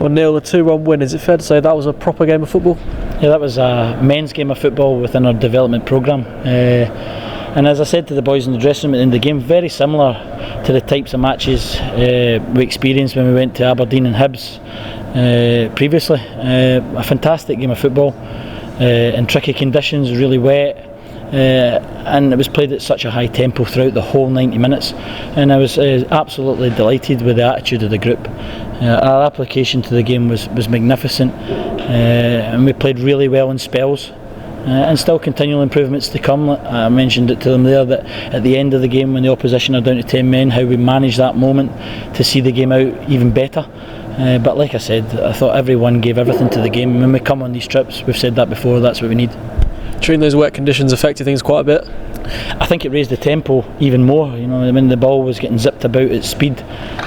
1-0, a 2-1 win. Is it fair to say that was a proper game of football? Yeah, that was a men's game of football within our development programme. And as I said to the boys in the dressing room at the end of the game, very similar to the types of matches we experienced when we went to Aberdeen and Hibs previously. A fantastic game of football in tricky conditions, really wet. And it was played at such a high tempo throughout the whole 90 minutes, and I was absolutely delighted with the attitude of the group. Our application to the game was magnificent, and we played really well in spells, and still continual improvements to come. I mentioned it to them there that at the end of the game, when the opposition are down to 10 men, how we managed that moment to see the game out even better. But like I said, I thought everyone gave everything to the game. When we come on these trips, we've said that before, that's what we need. During those wet conditions affected things quite a bit? I think it raised the tempo even more. You know, when the ball was getting zipped about at speed,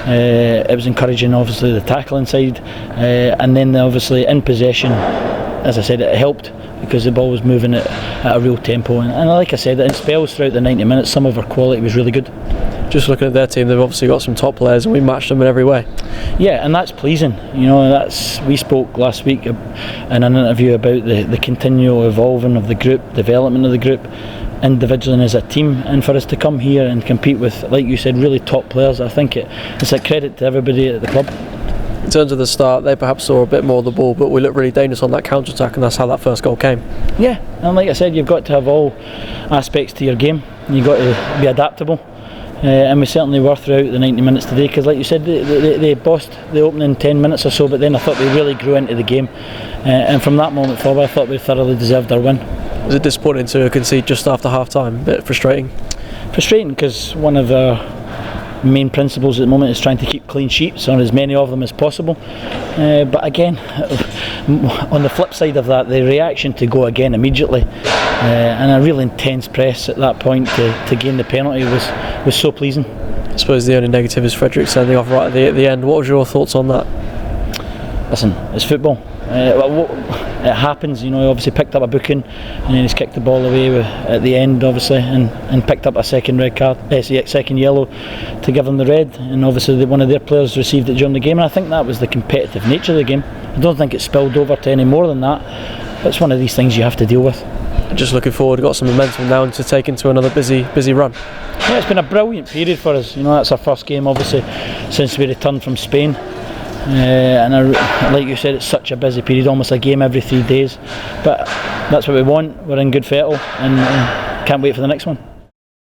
it was encouraging, obviously, the tackling side, and then obviously in possession, as I said, it helped because the ball was moving at a real tempo, and like I said, in spells throughout the 90 minutes, some of our quality was really good. Just looking at their team, they've obviously got some top players and we matched them in every way. Yeah, and that's pleasing. You know, we spoke last week in an interview about the continual evolving of the group, development of the group, individually and as a team, and for us to come here and compete with, like you said, really top players, I think it's a credit to everybody at the club. In terms of the start, they perhaps saw a bit more of the ball, but we looked really dangerous on that counter-attack, and that's how that first goal came. Yeah, and like I said, you've got to have all aspects to your game. You've got to be adaptable. And we certainly were throughout the 90 minutes today, because like you said, they bossed the opening 10 minutes or so, but then I thought they really grew into the game, and from that moment forward I thought we thoroughly deserved our win. Was it disappointing to concede just after half time? A bit frustrating? Frustrating because one of our main principles at the moment is trying to keep clean sheets, or as many of them as possible, but again, on the flip side of that, the reaction to go again immediately and a real intense press at that point to gain the penalty was so pleasing. I suppose the only negative is Frederick sending off right at the end. What was your thoughts on that? Listen, it's football. It happens, you know. He obviously picked up a booking and then he's kicked the ball away at the end, obviously, and picked up a second red card, second yellow to give him the red, and obviously one of their players received it during the game, and I think that was the competitive nature of the game. I don't think it spilled over to any more than that, but it's one of these things you have to deal with. Just looking forward, got some momentum now to take into another busy run. Yeah, it's been a brilliant period for us. You know, that's our first game obviously since we returned from Spain. And like you said, it's such a busy period, almost a game every 3 days, but that's what we want. We're in good fettle and can't wait for the next one.